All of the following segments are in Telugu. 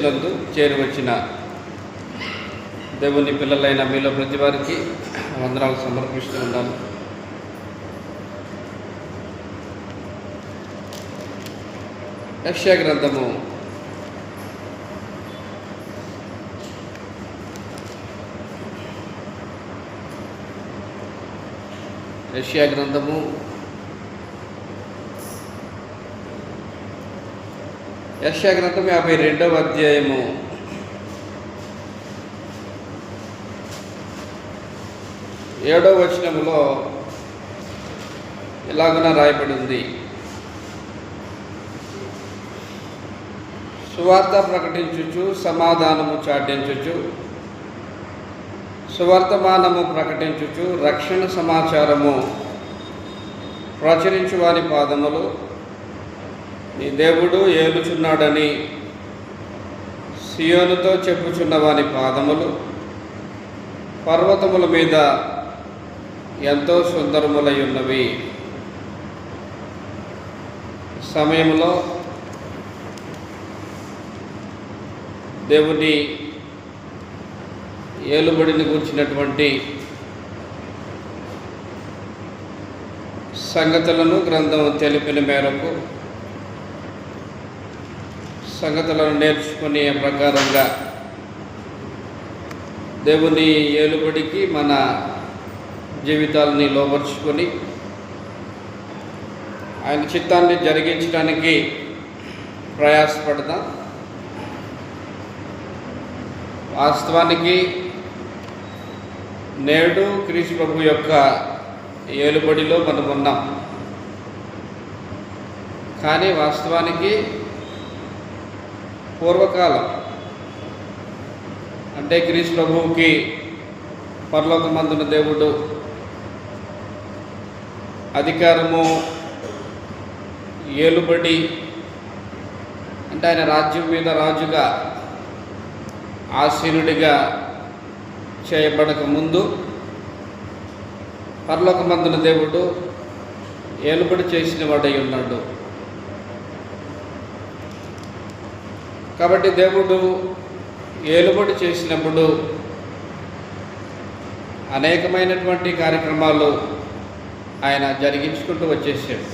యేసునందు చేరువచ్చిన దేవుని పిల్లలైన మీలో ప్రతి వారికి వందనాలు సమర్పిస్తూ ఉన్నాను. యెషయా గ్రంథము 52వ అధ్యాయము 7వ వచనములో ఇలాగున రాయబడి ఉంది: సువార్త ప్రకటించుచు సమాధానము చాటించుచు సువర్తమానము ప్రకటించుచు రక్షణ సమాచారము ప్రచురించు వారి పాదములు నీ దేవుడు ఏలుచున్నాడని సియోనుతో చెప్పుచున్న వారి పాదములు పర్వతముల మీద ఎంతో సుందరములై ఉన్నవి. సమయంలో దేవుని ఏలుబడిని గురించినటువంటి సంగతులను గ్రంథం తెలిపిన మేరకు సంగతులను నేర్చుకునే ప్రకారంగా దేవుని ఏలుబడికి మన జీవితాలని లోపరుచుకొని ఆయన చిత్తాన్ని జరిగించడానికి ప్రయాసపడదాం. వాస్తవానికి నేడు క్రీస్తు ప్రభు యొక్క ఏలుబడిలో మనం ఉన్నాం. కానీ వాస్తవానికి పూర్వకాలం అంటే క్రీస్తు ప్రభువుకి పరలోకమందున దేవుడు అధికారము, ఏలుబడి అంటే ఆయన రాజ్యం మీద రాజుగా ఆసీనుడిగా చేయబడక ముందు పరలోకమందున దేవుడు ఏలుబడి చేసిన వాడై ఉన్నాడు. కాబట్టి దేవుడు ఏలుబడి చేసినప్పుడు అనేకమైనటువంటి కార్యక్రమాలు ఆయన జరిగించుకుంటూ వచ్చేసాడు.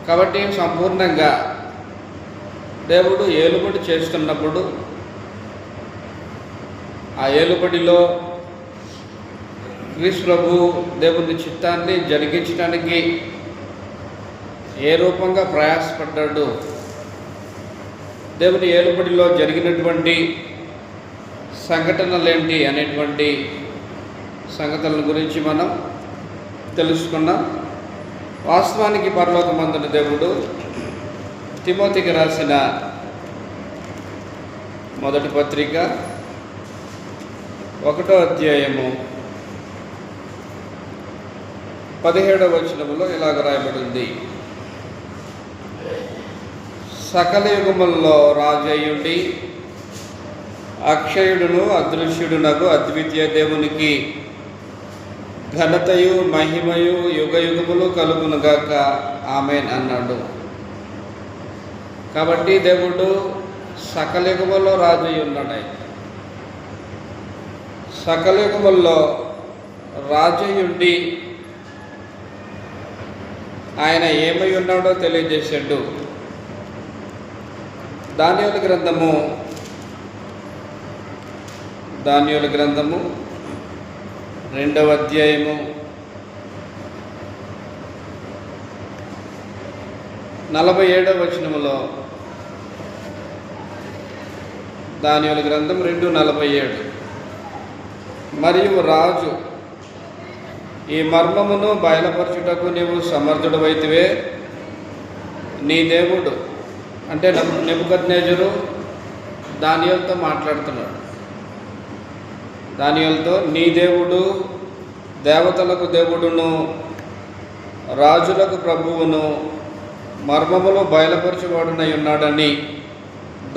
కాబట్టి సంపూర్ణంగా దేవుడు ఏలుబడి చేస్తున్నప్పుడు ఆ ఏలుబడిలో క్రీస్తు ప్రభు దేవుని చిత్తాన్ని జరిగించడానికి ఏ రూపంగా ప్రయాసపడ్డాడు, దేవుని ఏలుబడిలో జరిగినటువంటి సంఘటనలేంటి అనేటువంటి సంగతుల గురించి మనం తెలుసుకున్నాం. వాస్తవానికి పరలోకమందున దేవుడు తిమోతికి రాసిన మొదటి పత్రిక 1వ అధ్యాయము 17వ వచనములో ఇలాగ రాయబడింది: సకల యుగములలో రాజయ్యుండి అక్షయుడును అదృశ్యుడునగు అద్వితీయ దేవునికి ఘనతయు మహిమయు యుగ యుగములు కలుగునుగాక, ఆమేన్ అన్నాడు. కాబట్టి దేవుడు సకల యుగములలో రాజయ్య ఉన్నాడు. ఆయన సకల యుగములలో రాజయ్యుండి ఆయన ఏమై ఉన్నాడో తెలియజేశాడు. దానియేలు గ్రంథము 2వ అధ్యాయము 47వ వచనములో దానియేలు గ్రంథం 2:47 మరియు రాజు ఈ మర్మమును బయలుపరచుటకు నీవు సమర్థుడవైతివే, నీ దేవుడు అంటే నెబుకద్నెజరు దానియేలుతో మాట్లాడుతున్నాడు. దానియేలుతో నీ దేవుడు దేవతలకు దేవుడును రాజులకు ప్రభువును మర్మములు బయలుపరచువాడునై ఉన్నాడని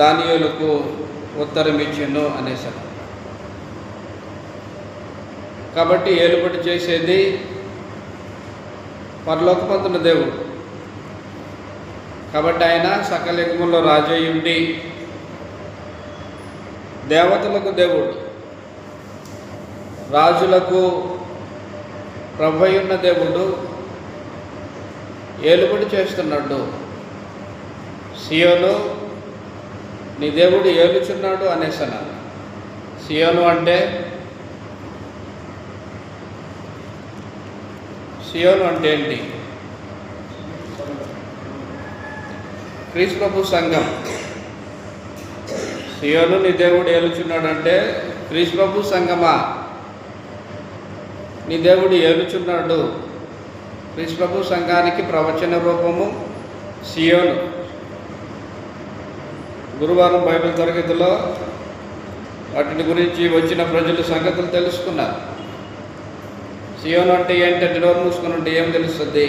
దానియేలుకు ఉత్తరం ఇచ్చెను అనేసాడు. కాబట్టి ఏలుబడి చేసేది పరలోకమందున దేవుడు. కాబట్టి ఆయన సకల యుగములో రాజు అయి ఉండి దేవతలకు దేవుడు, రాజులకు ప్రభు అయి ఉన్న దేవుడు ఏలుబడి చేస్తున్నాడు. సియోను నీ దేవుడు ఏలుచున్నాడు అనేసన్నాను. సియోను అంటే ఏంటి? క్రీస్తు ప్రభు సంఘం. సియోను నీ దేవుడు ఏలుచున్నాడు అంటే క్రీస్తు ప్రభు సంఘమా? నీ దేవుడు ఏలుచున్నాడు. క్రీస్తు ప్రభు సంఘానికి ప్రవచన రూపము సియోను. గురువారం బైబిల్ తరగతిలో వాటిని గురించి వచ్చిన ప్రజలు సంగతులు తెలుసుకున్నారు. సియోను అంటే ఏంటంటే నోరు మూసుకుని ఉంటే ఏం తెలుస్తుంది?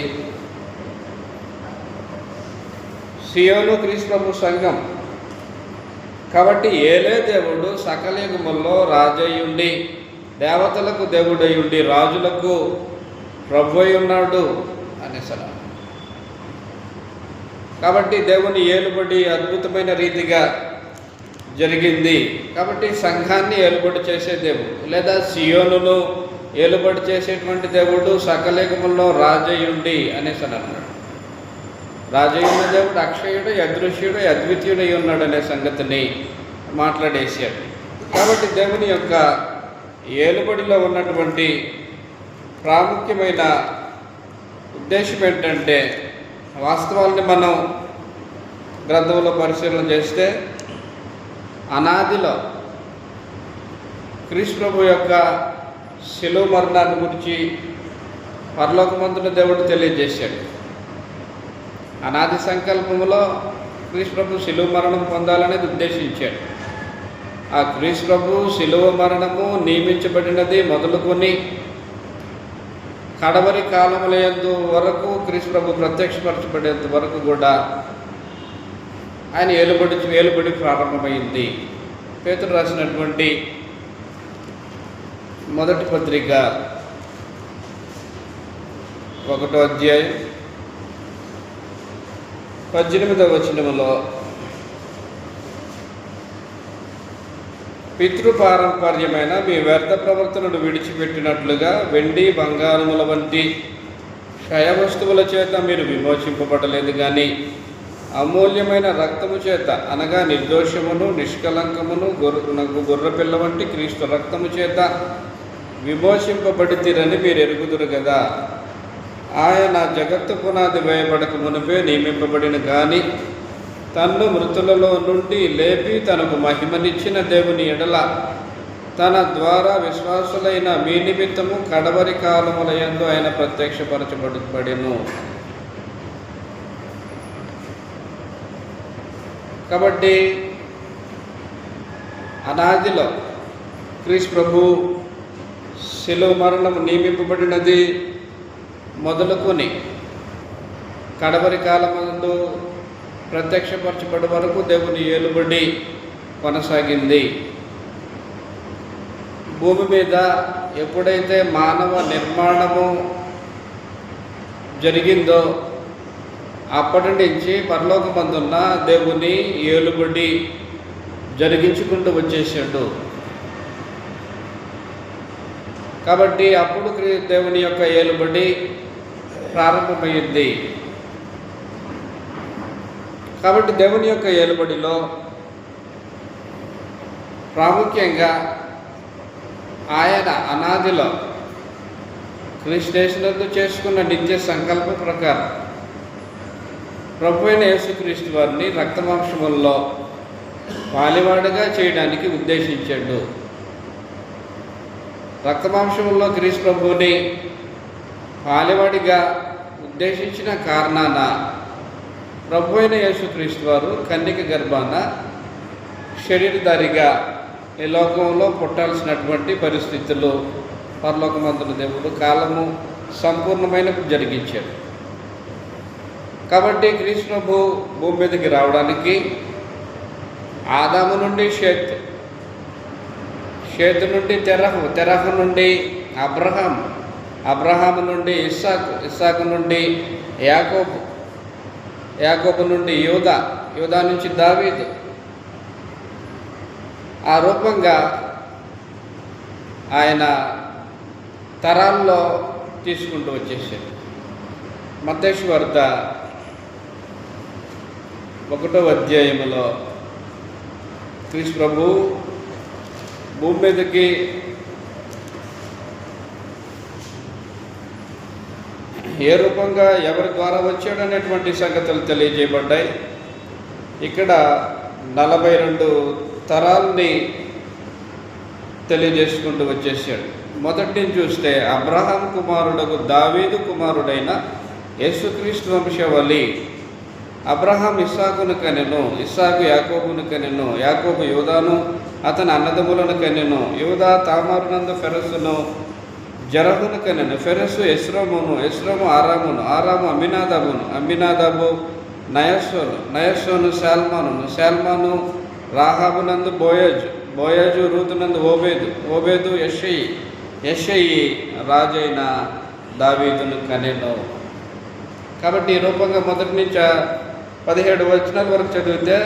సియోను క్రీస్తు ప్రభు సంఘం. కాబట్టి ఏలే దేవుడు సకల యుగముల్లో రాజయ్యుండి, దేవతలకు దేవుడయ్యుండి, రాజులకు ప్రభు అయి ఉన్నాడు అనేసరా. కాబట్టి దేవుని ఏలుబడి అద్భుతమైన రీతిగా జరిగింది. కాబట్టి సంఘాన్ని ఏలుబడి చేసే దేవుడు లేదా సియోనును ఏలుబడి చేసేటువంటి దేవుడు సకల యుగముల్లో రాజయ్యుండి అనేసి అన్నాడు. రాజయ్యున్న దేవుడు అక్షయుడు, అదృశ్యుడు, అద్వితీయుడై ఉన్నాడు అనే సంగతిని మాట్లాడేశాడు. కాబట్టి దేవుని యొక్క ఏలుబడిలో ఉన్నటువంటి ప్రాముఖ్యమైన ఉద్దేశం ఏంటంటే, వాస్తవాల్ని మనం గ్రంథంలో పరిశీలన చేస్తే అనాదిలో క్రీస్తు ప్రభు యొక్క శిలువ మరణాన్ని గురించి పరలోకమందున దేవుడు తెలియజేశాడు. అనాది సంకల్పంలో క్రీస్తు ప్రభు శిలువ మరణం పొందాలనేది ఉద్దేశించాడు. ఆ క్రీస్తు ప్రభు శిలువ మరణము నియమించబడినది మొదలుకొని కడవరి కాలములందు వరకు క్రీస్తు ప్రభు ప్రత్యక్షపరచబడేంత వరకు కూడా ఆయన ఏలుబడి ప్రారంభమైంది. పేతురు రాసినటువంటి మొదటి పత్రిక 1వ అధ్యాయం 18వ వచనములో, పితృపారంపర్యమైన మీ వ్యర్థ ప్రవర్తనను విడిచిపెట్టినట్లుగా వెండి బంగారముల వంటి క్షయ వస్తువుల చేత మీరు విమోచింపబడలేదు కానీ అమూల్యమైన రక్తము చేత, అనగా నిర్దోషమును నిష్కలంకమును గొర్రెపిల్ల వంటి క్రీస్తు రక్తము చేత విమోచింపబడితిరని మీరు ఎరుగుదురు కదా. ఆయన జగత్తు పునాది వేయబడక మునిపే నియమింపబడిన కానీ తన్ను మృతులలో నుండి లేపి తనకు మహిమనిచ్చిన దేవుని ఎడల తన ద్వారా విశ్వాసులైన మీ నిమిత్తము కడవరి కాలములయందు ఆయన ప్రత్యక్షపరచబడెను. కాబట్టి అనాదిలో క్రీస్తు ప్రభు శిలువ మరణం నియమింపబడినది మొదలుకొని కడవరి కాలమందు ప్రత్యక్షపరచబడి వరకు దేవుని ఏలుబడి కొనసాగింది. భూమి మీద ఎప్పుడైతే మానవ నిర్మాణము జరిగిందో అప్పటి నుంచి పరలోకమందున్న దేవుని ఏలుబడి జరిగించుకుంటూ వచ్చేసాడు. కాబట్టి అప్పుడు దేవుని యొక్క ఏలుబడి ప్రారంభమైంది. కాబట్టి దేవుని యొక్క ఏలుబడిలో ప్రాముఖ్యంగా ఆయన అనాదిలో క్రీస్తునందు చేసుకున్న నిత్య సంకల్ప ప్రకారం ప్రభు అయిన యేసుక్రీస్తు వారిని రక్తమాంసముల్లో పాలివాడుగా చేయడానికి ఉద్దేశించాడు. రక్తమాంసముల్లో క్రీస్తు ప్రభువుని పాలివాడిగా ఉద్దేశించిన కారణాన ప్రభు అయిన యేసుక్రీస్తు వారు కన్యక గర్భాన శరీరధారిగా ఈ లోకంలో పుట్టాల్సినటువంటి పరిస్థితులు పరలోకమందున దేవుడు కాలము సంపూర్ణమైన జరిగించాడు. కాబట్టి క్రీస్తు ప్రభు భూమి మీదకి రావడానికి ఆదాము నుండి షేతు నుండి తెరహు నుండి అబ్రహాము నుండి ఇస్సాకు నుండి యాకోబు, యాకోబు నుండి యూదా నుంచి దావీదు, ఆ రూపంగా ఆయన తరాల్లో తీసుకుంటూ వచ్చేసాడు. మత్తయి సువార్త 1వ అధ్యాయములో క్రీస్తు ప్రభు భూమి మీదకి ఏ రూపంగా ఎవరి ద్వారా వచ్చాడు అనేటువంటి సంగతులు తెలియజేయబడ్డాయి. ఇక్కడ 42 తరాలని తెలియజేసుకుంటూ వచ్చేసాడు. మొదటి చూస్తే అబ్రహాం కుమారుడకు దావీదు కుమారుడైన యేసుక్రీస్తు వంశవళి. అబ్రహాం ఇస్సాకును కనెను, ఇస్సాకు యాకోబును కనెను, యాకోబు యూదాను అతని అన్నదమ్ములను కనెను, యూదా తామారునందు ఫెరస్సును జరహును కనెను, ఫెరస్సు ఎస్రోమును, ఎస్రోము ఆరామును, ఆరాము అమ్మినాదాబును, అమ్మినాదాబు నయస్సోను, నయస్సోను శాల్మానును, శాల్మాను రాహాబునందు బోయజు, బోయజు రూతునందు ఓబేదు, ఓబేదు యెషయి, యెషయి రాజైన దావీదును కనెను. కాబట్టి ఈ రూపంగా మొదటి నుంచి 17 వచనాల వరకు చదివితే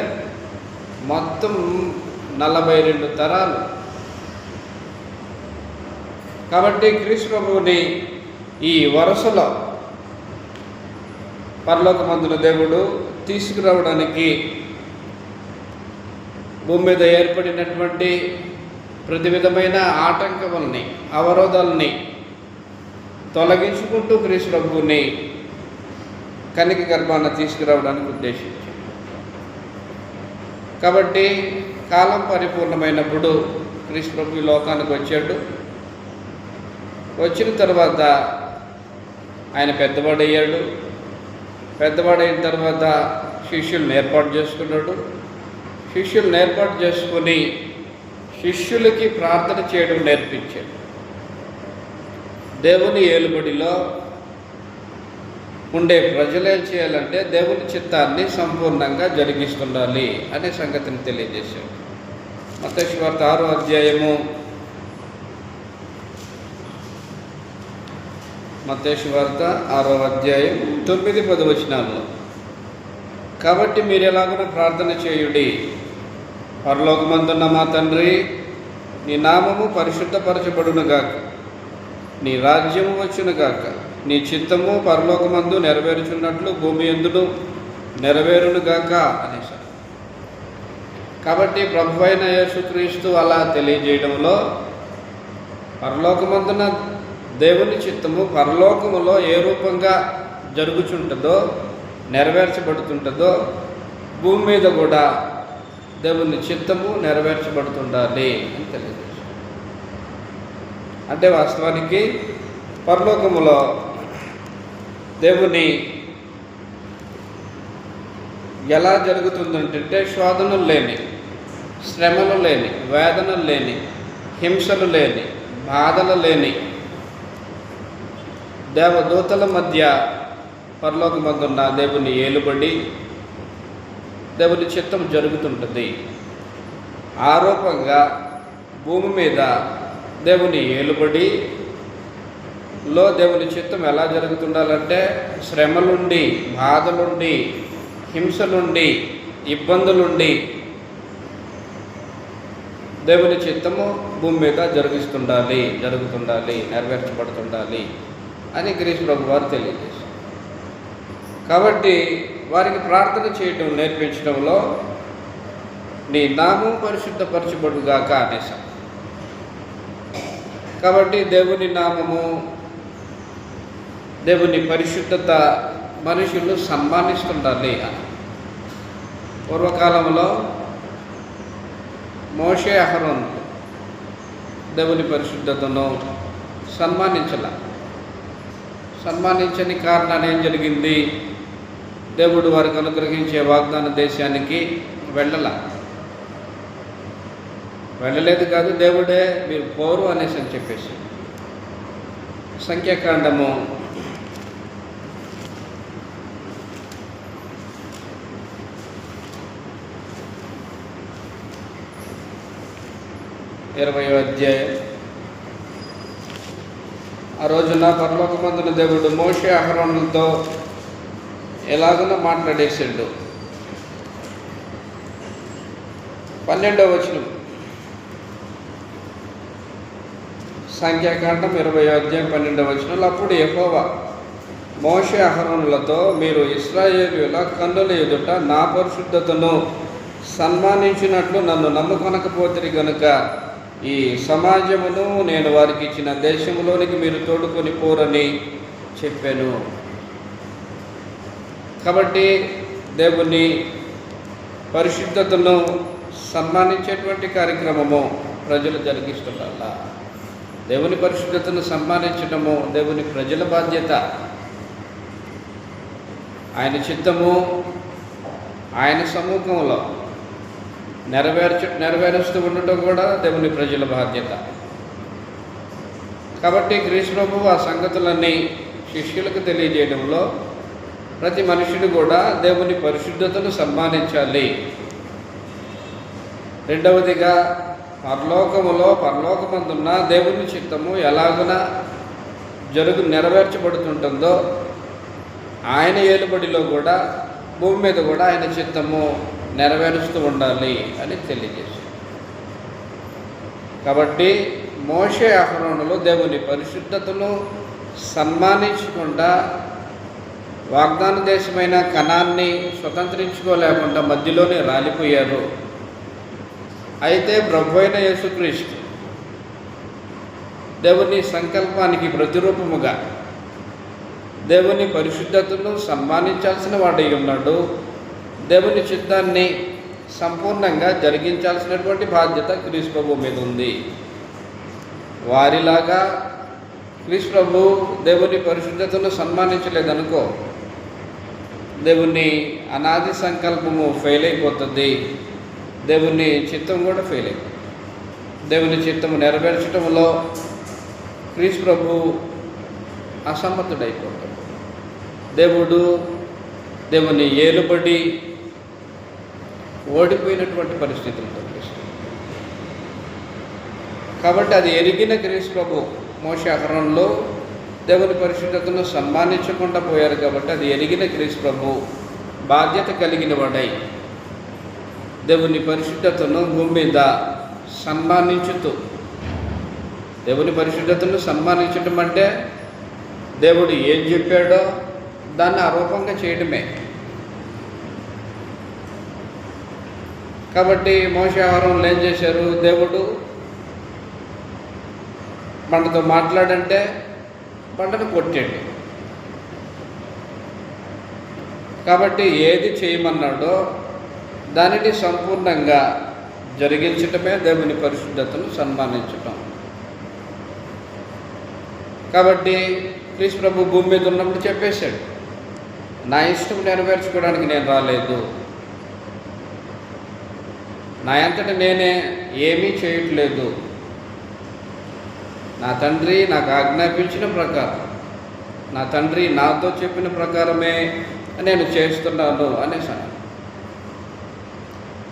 మొత్తం 42 తరాలు. కాబట్టి క్రీస్తు ప్రభువుని ఈ వరుసలో పరలోకమందున దేవుడు తీసుకురావడానికి భూమి మీద ఏర్పడినటువంటి ప్రతి విధమైన ఆటంకములని, అవరోధాలని తొలగించుకుంటూ క్రీస్తు ప్రభువుని కన్యక గర్భాన తీసుకురావడానికి ఉద్దేశించాడు. కాబట్టి కాలం పరిపూర్ణమైనప్పుడు క్రీస్తు ప్రభు ఈ లోకానికి వచ్చాడు. వచ్చిన తర్వాత ఆయన పెద్దవాడయ్యాడు. పెద్దవాడైన తర్వాత శిష్యులను ఏర్పాటు చేసుకున్నాడు. శిష్యులను ఏర్పాటు చేసుకుని శిష్యులకి ప్రార్థన చేయడం నేర్పించాడు. దేవుని ఏలుబడిలో ఉండే ప్రజలు ఏం చేయాలంటే దేవుని చిత్తాన్ని సంపూర్ణంగా జరిగిస్తుండాలి అనే సంగతిని తెలియజేశాడు. మత్తయి సువార్త 6వ అధ్యాయము, మత్తయి సువార్త 6వ అధ్యాయం 9-10 వచనాల్లో, కాబట్టి మీరు ఎలాగో ప్రార్థన చేయుడి, పరలోకమందున్న మా తండ్రి, నీ నామము పరిశుద్ధపరచబడునుగాక, నీ రాజ్యము వచ్చునుగాక, నీ చిత్తము పరలోకమందు నెరవేరుచున్నట్లు భూమి యందును నెరవేరునుగాక అనేసారు. కాబట్టి ప్రభువైన యేసుక్రీస్తు అలా తెలియజేయడంలో పరలోకమందున దేవుని చిత్తము పరలోకములో ఏ రూపంగా జరుగుచుంటుందో, నెరవేర్చబడుతుంటుందో, భూమి మీద కూడా దేవుని చిత్తము నెరవేర్చబడుతుండాలి అని తెలియజేశారు. అంటే వాస్తవానికి పరలోకములో దేవుని ఎలా జరుగుతుందంటే శోధనలు లేని, శ్రమలు లేని, వేదనలు లేని, హింసలు లేని, బాధలు లేని దేవదూతల మధ్య పరలోకమందున్న దేవుని ఏలుబడి, దేవుని చిత్తం జరుగుతుంటుంది. ఆ రూపంగా భూమి మీద దేవుని ఏలుబడిలో దేవుని చిత్తం ఎలా జరుగుతుండాలంటే శ్రమలుండి, బాధలుండి, హింసలుండి, ఇబ్బందులుండి దేవుని చిత్తము భూమి మీద జరుగుతుండాలి, నెరవేర్చబడుతుండాలి అని క్రీస్తు ప్రభు వారు తెలియజేశారు. కాబట్టి వారికి ప్రార్థన చేయటం నేర్పించడంలో నీ నామం పరిశుద్ధపరచబడుగాక అనేసాం. కాబట్టి దేవుని నామము, దేవుని పరిశుద్ధత మనుషులు సన్మానిస్తుండాలి అని. పూర్వకాలంలో మోషే, అహరోన్ దేవుని పరిశుద్ధతను సన్మానించని కారణాన్ని ఏం జరిగింది? దేవుడు వారికి అనుగ్రహించే వాగ్దాన దేశానికి వెళ్ళలేదు కాదు, దేవుడే మీరు పోరు అనేసి అని చెప్పేసి. సంఖ్యాకాండము 20వ అధ్యాయం. ఆ రోజున పరలోకమందున దేవుడు మోషే, అహరోనులతో ఎలాగనో మాట్లాడేసాడు. 12వ వచనం, సంఖ్యాకాండం 20వ అధ్యాయం 12వ వచనంలో, అప్పుడు యెహోవా మోషే అహరోనులతో, మీరు ఇశ్రాయేలీయుల కన్నుల ఎదుట నా పరిశుద్ధతను సన్మానించినట్లు నన్ను నమ్ముకొనకపోతిరి గనుక ఈ సమాజమును నేను వారికి ఇచ్చిన దేశంలోనికి మీరు తోడుకొని పోరని చెప్పాను. కాబట్టి దేవుని పరిశుద్ధతను సన్మానించేటువంటి కార్యక్రమము ప్రజలు జరిగిస్తున్నారు. దేవుని పరిశుద్ధతను సన్మానించడము దేవుని ప్రజల బాధ్యత. ఆయన చిత్తము ఆయన సముఖంలో నెరవేరుస్తూ ఉండటం కూడా దేవుని ప్రజల బాధ్యత. కాబట్టి క్రీస్తు ప్రభువు ఆ సంగతులన్నీ శిష్యులకు తెలియజేయడంలో ప్రతి మనుషుడు కూడా దేవుని పరిశుద్ధతను సన్మానించాలి. రెండవదిగా, పరలోకమందున్న దేవుని చిత్తము ఎలాగున నెరవేర్చబడుతుంటుందో ఆయన ఏలుబడిలో కూడా భూమి మీద కూడా ఆయన చిత్తము నెరవేరుస్తూ ఉండాలి అని తెలియజేశారు. కాబట్టి మోషే అహరోనులు దేవుని పరిశుద్ధతను సన్మానించకుండా వాగ్దాన దేశమైన కనాన్ని స్వతంత్రించుకోలేకుండా మధ్యలోనే రాలిపోయారు. అయితే ప్రభువైన యేసుక్రీస్తు దేవుని సంకల్పానికి ప్రతిరూపముగా దేవుని పరిశుద్ధతను సన్మానించాల్సిన వాడై ఉన్నాడు. దేవుని చిత్తాన్ని సంపూర్ణంగా జరిగించాల్సినటువంటి బాధ్యత క్రీస్తు ప్రభు మీద ఉంది. వారిలాగా క్రీస్తు ప్రభు దేవుని పరిశుద్ధతను సన్మానించలేదనుకో, దేవుని అనాది సంకల్పము ఫెయిల్ అయిపోతుంది. దేవుని చిత్తం కూడా ఫెయిల్ అయిపోతుంది. దేవుని చిత్తము నెరవేర్చడంలో క్రీస్తు ప్రభు అసమర్థుడైపోతాడు. దేవుని ఏలుబడి ఓడిపోయినటువంటి పరిస్థితులతో క్రీస్తు. కాబట్టి అది ఎరిగిన క్రీస్తు ప్రభు మోషే అహరోనులో దేవుని పరిశుద్ధతను సన్మానించకుండా పోయారు. కాబట్టి అది ఎరిగిన క్రీస్తు ప్రభు బాధ్యత కలిగిన వాడై దేవుని పరిశుద్ధతను భూమి మీద సన్మానించుతూ, దేవుని పరిశుద్ధతను సన్మానించడం అంటే దేవుడు ఏం చెప్పాడో దాన్ని ఆరోపంగా చేయడమే. కాబట్టి మోషే అహరోనులు ఏం చేశారు? దేవుడు బండతో మాట్లాడంటే బండను కొట్టాడు. కాబట్టి ఏది చేయమన్నాడో దానిని సంపూర్ణంగా జరిగించటమే దేవుని పరిశుద్ధతను సన్మానించటం. కాబట్టి క్రీస్తు ప్రభు భూమి మీద ఉన్నప్పుడు చెప్పేశాడు, నా ఇష్టం నెరవేర్చుకోవడానికి నేను రాలేదు, నా అంతటా నేనే ఏమీ చేయట్లేదు, నా తండ్రి నాకు ఆజ్ఞాపించిన ప్రకారం, నా తండ్రి నాతో చెప్పిన ప్రకారమే నేను చేస్తున్నాను అనేసాను.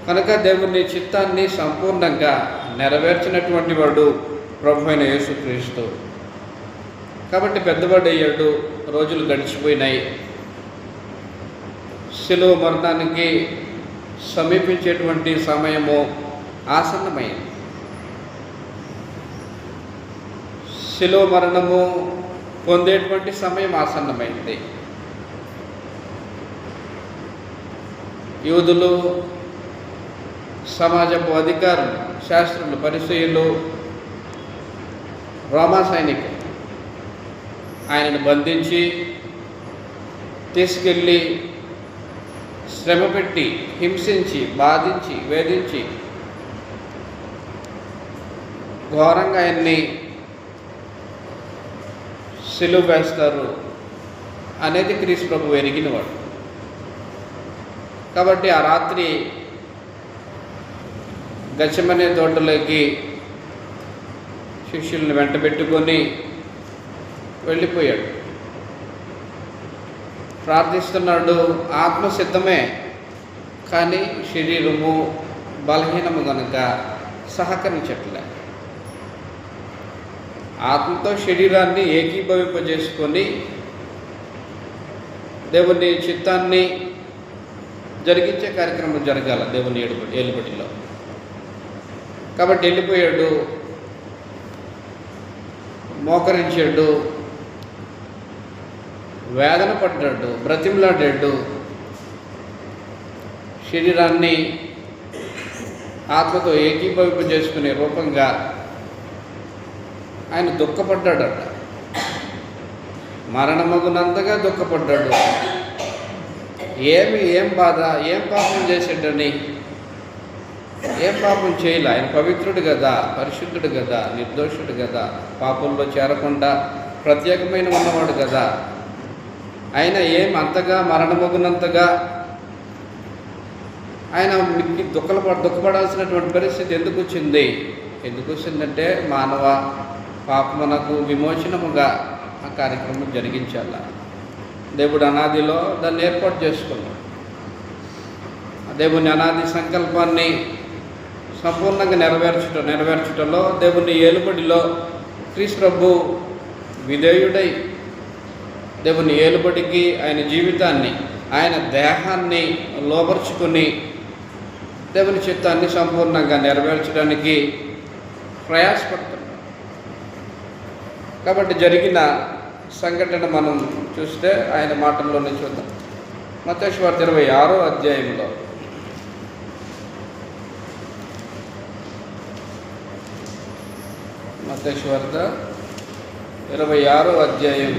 కనుక దేవుని చిత్తాన్ని సంపూర్ణంగా నెరవేర్చినటువంటి వాడు ప్రభువైన యేసుక్రీస్తు. కాబట్టి పెద్దవాడు అయ్యాడు, రోజులు గడిచిపోయినాయి, శిలువ మరణానికి సమీపించేటువంటి సమయము ఆసన్నమైంది. శిలువ మరణము పొందేటువంటి సమయం ఆసన్నమైంది. యూదులు, సమాజపు అధికారులు, శాస్త్రులు, పరిసయ్యులు, రోమా సైనికులు ఆయనను బంధించి తీసుకెళ్ళి శ్రమ పెట్టి, హింసించి, బాధించి, వేధించి ఘోరంగా ఆయన్ని సిలువ వేస్తారు అనేది క్రీస్తు ప్రభు ఎరిగినవాడు. కాబట్టి ఆ రాత్రి గెత్సేమనే తోటలోకి శిష్యుల్ని వెంటబెట్టుకొని వెళ్ళిపోయాడు. ప్రార్థిస్తున్నాడు. ఆత్మ సిద్ధమే, కానీ శరీరము బలహీనము కనుక సహకరించట్లే. ఆత్మతో శరీరాన్ని ఏకీభవింపజేసుకొని దేవుని చిత్తాన్ని జరిగించే కార్యక్రమం జరగాల దేవుని ఏలుబడిలో. కాబట్టి వెళ్ళిపోయాడు, మోకరించాడు, వేదన పడ్డాడు, బ్రతిమలాడాడు, శరీరాన్ని ఆత్మతో ఏకీభవింప చేసుకునే రూపంగా ఆయన దుఃఖపడ్డాడట. మరణమగునంతగా దుఃఖపడ్డాడు. ఏం బాధ, ఏం పాపం చేసాడని. ఏం పాపం చేయలే. ఆయన పవిత్రుడు కదా, పరిశుద్ధుడు కదా, నిర్దోషుడు కదా, పాపంలో చేరకుండా ప్రత్యేకమైన ఉన్నవాడు కదా. ఆయన అంతగా మరణమగునంతగా ఆయన దుఃఖపడాల్సినటువంటి పరిస్థితి ఎందుకు వచ్చిందంటే మానవ పాపమునకు విమోచనముగా ఆ కార్యక్రమం జరిగించాల. దేవుడు అనాదిలో దాన్ని ఏర్పాటు చేసుకున్నాడు. దేవుని అనాది సంకల్పాన్ని సంపూర్ణంగా నెరవేర్చటంలో దేవుని ఏలుబడిలో క్రీస్తు ప్రభు విధేయుడై దేవుని ఏలుబడికి ఆయన జీవితాన్ని, ఆయన దేహాన్ని లోపరుచుకుని దేవుని చిత్తాన్ని సంపూర్ణంగా నెరవేర్చడానికి ప్రయాసపడుతున్నాడు. కాబట్టి జరిగిన సంఘటన మనం చూస్తే ఆయన మాటల్లోనే చూద్దాం. మత్తయి సువార్త 26వ అధ్యాయంలో మత్తయి సువార్త 26వ అధ్యాయం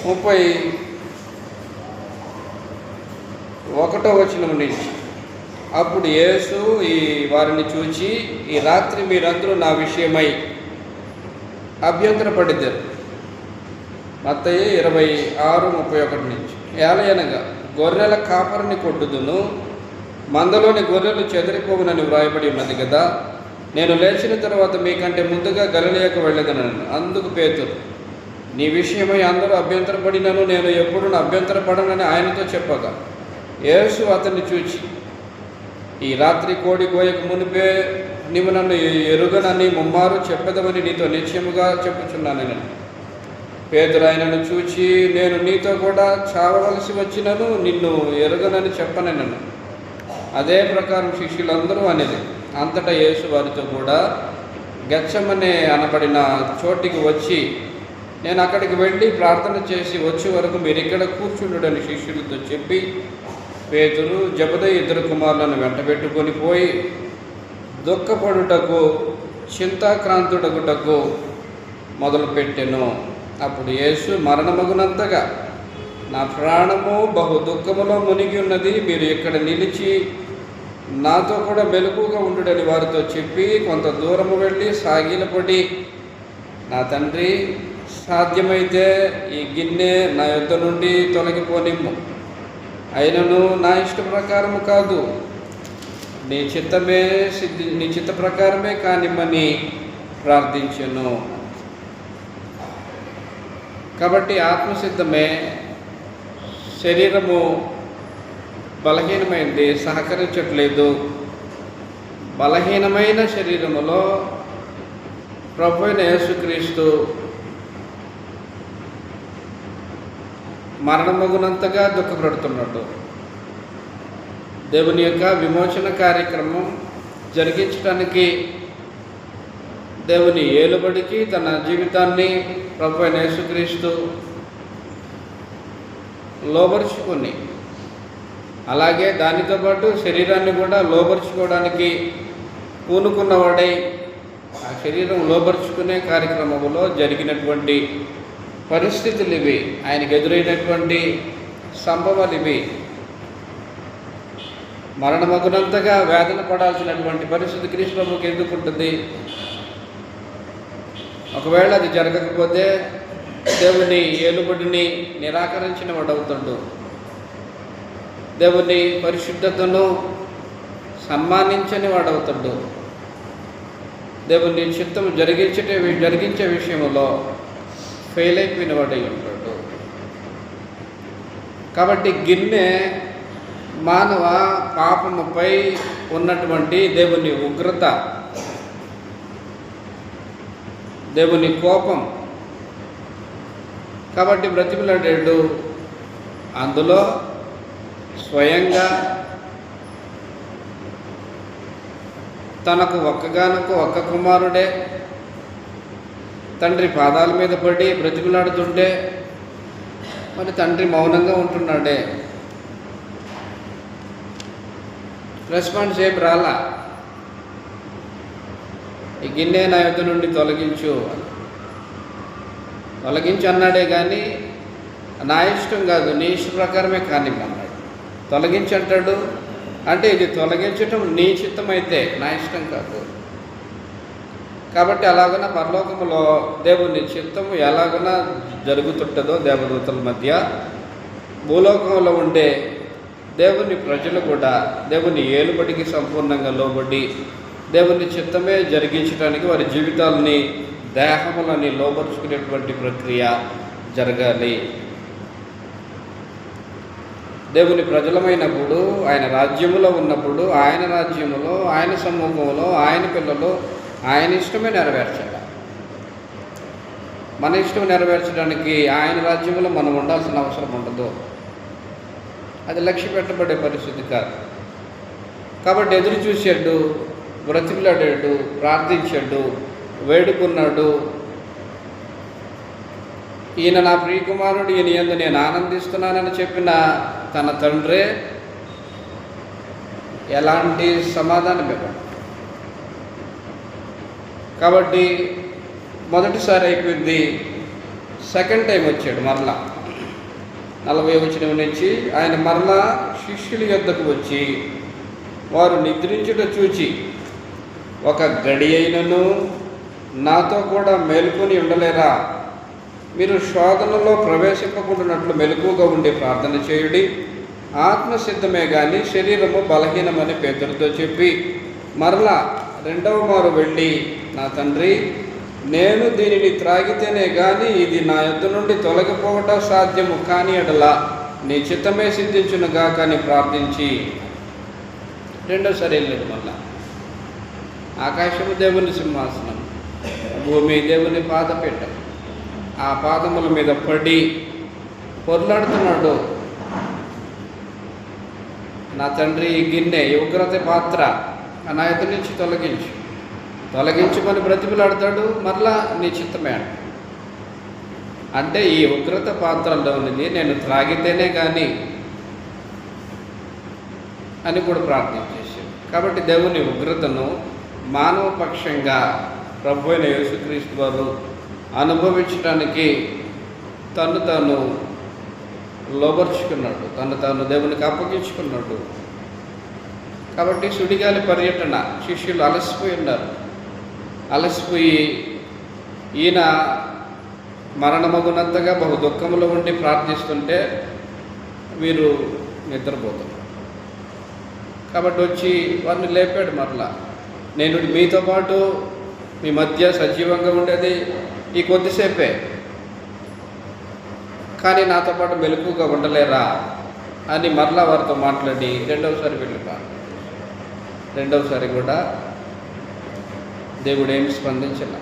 31వ వచనం నుంచి. అప్పుడు యేసు వారిని చూచి, ఈ రాత్రి మీరందరూ నా విషయమై అభ్యంతరపడిద్దారు. మత్తయి 26:31 నుంచి. ఏలయనగా గొర్రెల కాపరిని కొట్టుదును, మందలోని గొర్రెలు చెదిరిపోవునని వ్రాయబడి ఉన్నది కదా. నేను లేచిన తర్వాత మీకంటే ముందుగా గలిలయకు వెళ్ళదనను. అందుకు పేతురు, నీ విషయమై అందరూ అభ్యంతరపడినను నేను ఎప్పుడూ అభ్యంతరపడనని ఆయనతో చెప్పగా, యేసు అతన్ని చూచి, ఈ రాత్రి కోడి కోయకు మునిపే నీవు నన్ను ఎరుగనని ముమ్మారు చెప్పదవని నీతో నిశ్చయముగా చెప్పుచున్నాను. పేతురు ఆయనను చూచి, నేను నీతో కూడా చావవలసి వచ్చినను నిన్ను ఎరుగనని చెప్పనను. అదే ప్రకారం శిష్యులందరూ అనేది. అంతటా యేసు వారితో కూడా గెత్సెమనే అనబడిన చోటికి వచ్చి, నేను అక్కడికి వెళ్ళి ప్రార్థన చేసి వచ్చే వరకు మీరు ఇక్కడ కూర్చుండుడని శిష్యులతో చెప్పి, పేతురు జబదయి 2 కుమారులను వెంటబెట్టుకొని పోయి దుఃఖపడుటకు చింతాక్రాంతుడగుటకు మొదలుపెట్టెను. అప్పుడు యేసు మరణమగునంతగా, నా ప్రాణము బహు దుఃఖములో మునిగి ఉన్నది, మీరు ఇక్కడ నిలిచి నాతో కూడా మెలకుగా ఉండుడని వారితో చెప్పి కొంత దూరము వెళ్ళి సాగిలపడి, నా తండ్రి, సాధ్యమైతే ఈ గిన్నె నా యొద్ద నుండి తొలగిపోనిమ్ము, అయినను నా ఇష్ట ప్రకారము కాదు, నీ చిత్త ప్రకారమే కానిమ్మని ప్రార్థించెను. కాబట్టి ఆత్మసిద్ధమే. శరీరము బలహీనమైంది, సహకరించట్లేదు. బలహీనమైన శరీరములో ప్రభు అయిన యేసుక్రీస్తు మరణమగునంతగా దుఃఖపడుతున్నాడు. దేవుని యొక్క విమోచన కార్యక్రమం జరిగించడానికి దేవుని ఏలుబడికి తన జీవితాన్ని ప్రభు అయిన యేసుక్రీస్తు లోబరుచుకొని, అలాగే దానితో పాటు శరీరాన్ని కూడా లోబరుచుకోవడానికి పూనుకున్నవాడై ఆ శరీరం లోబరుచుకునే కార్యక్రమంలో జరిగినటువంటి పరిస్థితులు ఇవి. ఆయనకు ఎదురైనటువంటి సంభవాలు ఇవి. మరణమగునంతగా వేదన పడాల్సినటువంటి పరిస్థితి క్రీస్తు ప్రభువుకి ఎందుకు ఉంటుంది? ఒకవేళ అది జరగకపోతే దేవుని ఏలుబడిని నిరాకరించిన వాడవుతాడు. దేవుని పరిశుద్ధతను సన్మానించని వాడవుతాడు. దేవుని చిత్తము జరిగించే విషయంలో ఫెయిల్ అయిపోయిన వాడై ఉంటాడు. కాబట్టి గిన్నె మానవ పాపముపై ఉన్నటువంటి దేవుని ఉగ్రత, దేవుని కోపం, కాబట్టి బ్రతిమలాడాడు. అందులో స్వయంగా తనకు ఒక్క కుమారుడే తండ్రి పాదాల మీద పడి బ్రతిమలాడుతుంటే మరి తండ్రి మౌనంగా ఉంటున్నాడే, రెస్పాన్స్ ఏం రాలా. ఈ గిన్నె నా యొద్ద నుండి తొలగించు అన్నాడే కానీ నా ఇష్టం కాదు, నీ ఇష్ట ప్రకారమే కానిమ్మన్నాడు. తొలగించంటాడు అంటే ఇది తొలగించటం నీ చిత్తమైతే నా ఇష్టం కాదు. కాబట్టి అలాగన పరలోకములో దేవుని చిత్తము ఎలాగన జరుగుతుంటుందో దేవదూతల మధ్య, భూలోకంలో ఉండే దేవుని ప్రజలు కూడా దేవుని ఏలుబడికి సంపూర్ణంగా లోబడి దేవుని చిత్తమే జరిగించడానికి వారి జీవితాలని దేహములని లోపరుచుకునేటువంటి ప్రక్రియ జరగాలి. దేవుని ప్రజలమైనప్పుడు, ఆయన రాజ్యములో ఉన్నప్పుడు, ఆయన రాజ్యములో, ఆయన సమూహంలో, ఆయన పిల్లలు ఆయన ఇష్టమే నెరవేర్చాలి. మన ఇష్టం నెరవేర్చడానికి ఆయన రాజ్యంలో మనం ఉండాల్సిన అవసరం ఉండదు. అది లక్ష్య పెట్టబడే పరిస్థితి కాదు. కాబట్టి ఎదురు చూశాడు, బ్రతిమలాడాడు, ప్రార్థించాడు, వేడుకున్నాడు. ఈయన నా ప్రియకుమారుడు, ఈయన యందు నేను ఆనందిస్తున్నానని చెప్పిన తన తండ్రే ఎలాంటి సమాధానం ఇవ్వడు. కాబట్టి మొదటిసారి అయిపోయింది. సెకండ్ టైం వచ్చాడు మరలా 40వ వచనం నుంచి. ఆయన మరలా శిష్యుల యొద్దకు వచ్చి వారు నిద్రించుట చూచి, ఒక గడి అయినను నాతో కూడా మేలుకొని ఉండలేరా? మీరు శోధనలో ప్రవేశింపకుండానట్లు మెలకువగా ఉండి ప్రార్థన చేయుడి. ఆత్మసిద్ధమే కానీ శరీరము బలహీనమని పేతురుతో చెప్పి మరలా రెండవ మారు వెళ్ళి, నా తండ్రి, నేను దీనిని త్రాగితేనే కానీ ఇది నా యొద్ద నుండి తొలగిపోవటం సాధ్యము కాని ఎడల నీ చిత్తమే సిద్ధించునుగా కానీ ప్రార్థించి రెండోసారి వెళ్ళాడు. మళ్ళా ఆకాశము దేవుని సింహాసనం, భూమి దేవుని పాదపీఠ. ఆ పాదముల మీద పడి పొర్లాడుతున్నాడు. నా తండ్రి, ఈ గిన్నె ఈ ఉగ్రత పాత్ర నా ఎదురు నుంచి తొలగించమని బ్రతిమలాడతాడు. మరలా నీ చిత్తమే అంటే ఈ ఉగ్రత పాత్రలో ఉన్నది నేను త్రాగితేనే కానీ అని కూడా ప్రార్థన చేశాడు. కాబట్టి దేవుని ఉగ్రతను మానవ పక్షంగా ప్రభు అయిన యేసుక్రీస్తు వారు అనుభవించడానికి తను తాను లోబర్చుకున్నాడు, తను తాను దేవునికి అప్పగించుకున్నాడు. కాబట్టి సుడిగాలి పర్యటన, శిష్యులు అలసిపోయి ఉన్నారు. అలసిపోయి ఈయన మరణమగునంతగా బహు దుఃఖంలో ఉండి ప్రార్థిస్తుంటే వీరు నిద్రపోతారు. కాబట్టి వచ్చి వారిని లేపాడు. మరలా నేను మీతో పాటు మీ మధ్య సజీవంగా ఉండేది ఈ కొద్దిసేపే, కానీ నాతో పాటు మెలకుగా ఉండలేరా అని మరలా వారితో మాట్లాడి రెండవసారి వెళ్ళిపోయారు. రెండవసారి కూడా దేవుడు ఏమి స్పందించలే.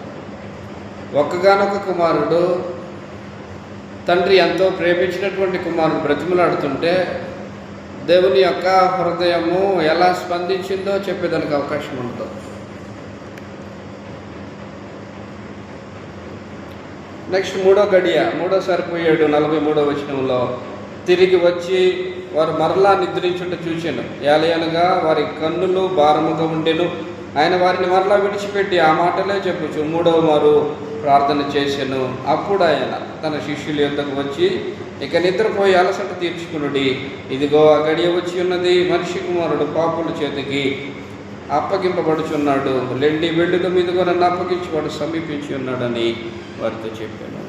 ఒక్కగానొక్క కుమారుడు, తండ్రి ఎంతో ప్రేమించినటువంటి కుమారుడు బ్రతిమలాడుతుంటే దేవుని యొక్క హృదయము ఎలా స్పందించిందో చెప్పేదానికి అవకాశం ఉండదు. నెక్స్ట్ మూడోసారి పోయాడు. 43వ వచనంలో తిరిగి వచ్చి వారు మరలా నిద్రించుంటే చూశాను. ఏలయనగా వారి కన్నులు భారముగా ఉండెను. ఆయన వారిని మరలా విడిచిపెట్టి ఆ మాటలే చెప్పుచు 3వ మారు ప్రార్థన చేశాను. అప్పుడు ఆయన తన శిష్యుల యొద్దకు వచ్చి, ఇక నిద్రపోయి అలసట తీర్చుకునుడి, ఇదిగో ఆ గడియ వచ్చి ఉన్నది, మనిషి కుమారుడు పాపుల చేతికి అప్పగింపబడుచున్నాడు, లెండి వెళ్లుగా మీదుగా నన్ను అప్పగించి వాడు సమీపించి ఉన్నాడని వారితో చెప్పాను.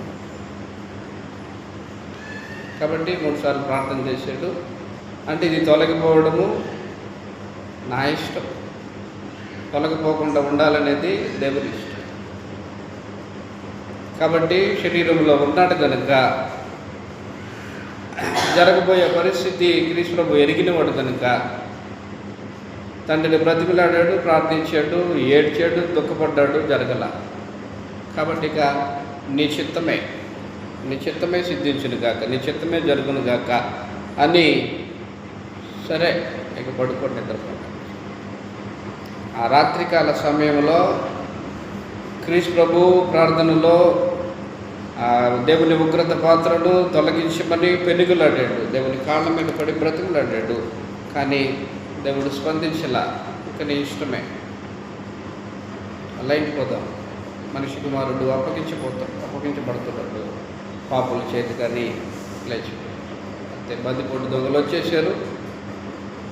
కాబట్టి 3 సార్లు ప్రార్థన చేశాడు. అంటే ఇది తొలగిపోవడము నా ఇష్టం, తొలగిపోకుండా ఉండాలనేది దేవుని ఇష్టం. కాబట్టి శరీరంలో ఉన్నాడు కనుక జరగబోయే పరిస్థితి క్రీస్తు ప్రభు ఎరిగినవాడు కనుక తండ్రిని బ్రతిమలాడాడు, ప్రార్థించాడు, ఏడ్చాడు, దుఃఖపడ్డాడు, జరగల. కాబట్టి ఇక నీ చిత్తమే నీ చిత్తమే సిద్ధించును గాక, నీ చిత్తమే జరుగును గాక అని. సరే ఇక పడుకోండి, నిద్రపోండి. ఆ రాత్రికాల సమయంలో క్రీస్తు ప్రభు ప్రార్థనలో దేవుని ఉగ్రత పాత్రను తొలగించమని పెనుగులాడాడు, దేవుని కాళ్ళ మీద పడి బ్రతుకులాడాడు. కానీ దేవుడు స్పందించలా. ఇక నీ ఇష్టమే, అలా ఇంటిపోతాం. మనిషి కుమారుడు అప్పగించబడుతున్నాడు పాపుల చేతి. కానీ లేచి అంతే, బందిపోటు దొంగలు వచ్చేసారు.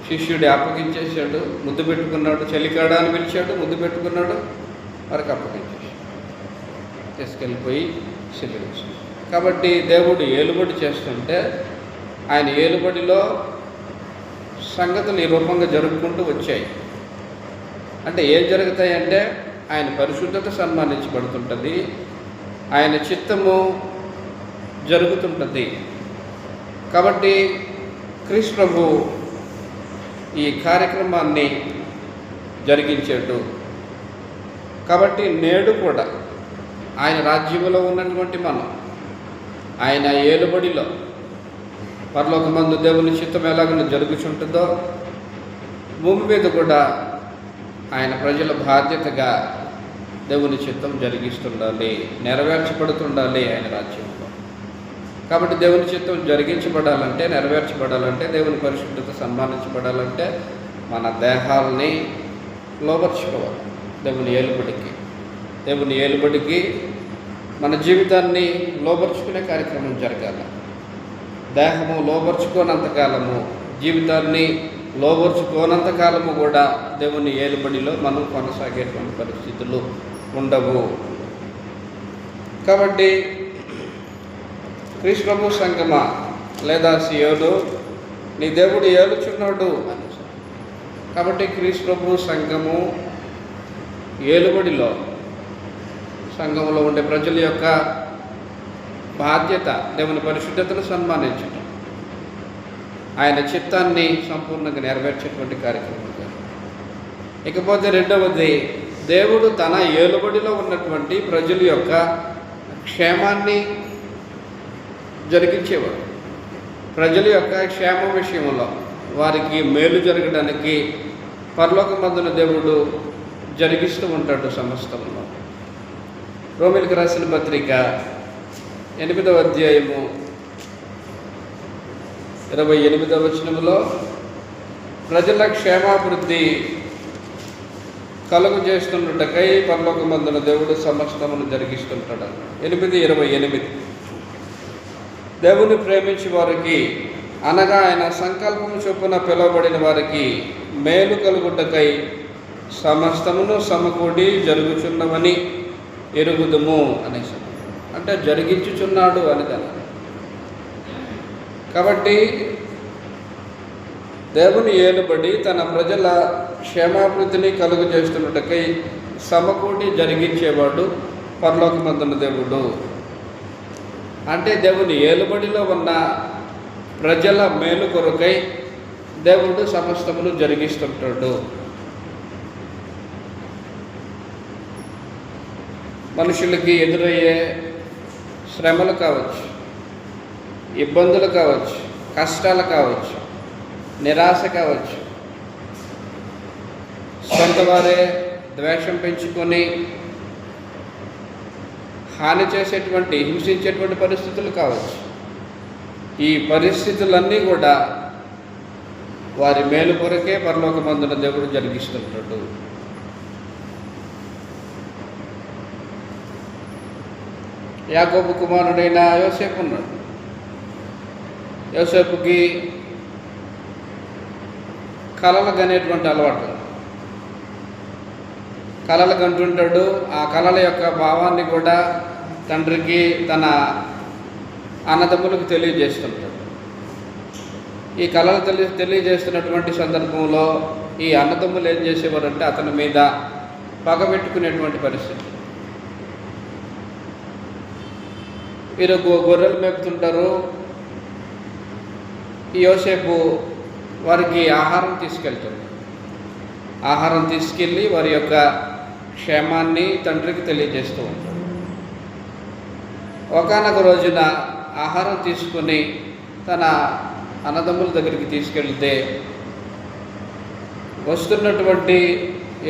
శిష్యుడి అప్పగించేశాడు, ముద్దు పెట్టుకున్నాడు. చెలికాడ అని పిలిచాడు, ముద్దు పెట్టుకున్నాడు, వారికి అప్పగించేశాడు, తీసుకెళ్ళిపోయి సిలువేశాడు. కాబట్టి దేవుడు ఏలుబడి చేస్తుంటే ఆయన ఏలుబడిలో సంగతులు ఈ రూపంగా జరుపుకుంటూ వచ్చాయి. అంటే ఏం జరుగుతాయంటే ఆయన పరిశుద్ధత సన్మానించబడుతుంటుంది, ఆయన చిత్తము జరుగుతుంటుంది. కాబట్టి క్రీస్తు ప్రభు ఈ కార్యక్రమాన్ని జరిగించాడు. కాబట్టి నేడు కూడా ఆయన రాజ్యంలో ఉన్నటువంటి మనం, ఆయన ఏలుబడిలో పరలోకమందు దేవుని చిత్తం ఎలాగో జరుగుతుంటుందో భూమి మీద కూడా ఆయన ప్రజల బాధ్యతగా దేవుని చిత్తం జరిగిస్తుండాలి, నెరవేర్చబడుతుండాలి ఆయన రాజ్యంలో. కాబట్టి దేవుని చిత్తం జరిగించబడాలంటే, నెరవేర్చబడాలంటే, దేవుని పరిశుద్ధత సన్మానించబడాలంటే మన దేహాలని లోపర్చుకోవాలి దేవుని ఏలుబడికి మన జీవితాన్ని లోపరుచుకునే కార్యక్రమం జరగాలి. దేహము లోపరుచుకోనంతకాలము, జీవితాన్ని లోపరుచుకోనంతకాలము కూడా దేవుని ఏలుబడిలో మనం కొనసాగేటువంటి పరిస్థితులు ఉండవు. కాబట్టి క్రీస్తు ప్రభు సంగమా లేదా సియోను, నీ దేవుడు ఏలుచున్నాడు అని. కాబట్టి క్రీస్తు ప్రభు సంఘము ఏలుబడిలో, సంఘంలో ఉండే ప్రజల యొక్క బాధ్యత దేవుని పరిశుద్ధతను సన్మానించడం, ఆయన చిత్తాన్ని సంపూర్ణంగా నెరవేర్చేటువంటి కార్యక్రమం. ఇకపోతే రెండవది, దేవుడు తన ఏలుబడిలో ఉన్నటువంటి ప్రజల యొక్క క్షేమాన్ని జరిగించేవాడు. ప్రజల యొక్క క్షేమ విషయంలో వారికి మేలు జరగడానికి పరలోకమందున దేవుడు జరిగిస్తూ ఉంటాడు సమస్తంలో. రోమీయులకు రాసిన పత్రిక 8వ అధ్యాయము 28వ వచనములో ప్రజల క్షేమాభివృద్ధి కలుగు చేస్తున్నటకై పరలోకమందున దేవుడు సమస్తమును జరిగిస్తుంటాడు. 8:28 దేవుని ప్రేమించి వారికి, అనగా ఆయన సంకల్పము చొప్పున పిలువబడిన వారికి మేలు కలుగుటకై సమస్తమును సమకూడి జరుగుచున్నవని ఎరుగుదుము అనేసి. అంటే జరిగించుచున్నాడు అని దాన్ని. కాబట్టి దేవుని ఏలుబడి తన ప్రజల క్షేమాభివృద్ధిని కలుగు చేస్తున్నటకై సమకూడి జరిగించేవాడు పరలోకమందున దేవుడు. అంటే దేవుని ఏలుబడిలో ఉన్న ప్రజల మేలు కొరకై దేవుడు సమస్తమును జరిగిస్తుంటాడు. మనుషులకి ఎదురయ్యే శ్రమలు కావచ్చు, ఇబ్బందులు కావచ్చు, కష్టాలు కావచ్చు, నిరాశ కావచ్చు, సొంత వారే ద్వేషం పెంచుకొని హాని చేసేటువంటి, హింసించేటువంటి పరిస్థితులు కావచ్చు. ఈ పరిస్థితులన్నీ కూడా వారి మేలు కొరకే పరలోకమందున దేవుడు జరిగిస్తుంటాడు. యాకోబు కుమారుడైన యోసేపు ఉన్నాడు. యోసేపుకి కలలు కనేటువంటి అలవాటు. కలలు కంటుంటాడు. ఆ కళల యొక్క భావాన్ని కూడా తండ్రికి, తన అన్నదమ్ములకు తెలియజేస్తుంటాడు. ఈ కళలు తెలియజేస్తున్నటువంటి సందర్భంలో ఈ అన్నదమ్ములు ఏం చేసేవారంటే అతని మీద పగబెట్టుకునేటువంటి పరిస్థితి. వీరు గొర్రెలు మేపుతుంటారు. ఈ యోసేపు వారికి ఆహారం తీసుకెళ్తుంది. ఆహారం తీసుకెళ్ళి వారి యొక్క క్షేమాన్ని తండ్రికి తెలియజేస్తూ ఉంటాడు. ఒకానొక రోజున ఆహారం తీసుకుని తన అన్నదమ్ముల దగ్గరికి తీసుకెళ్తే వస్తున్నటువంటి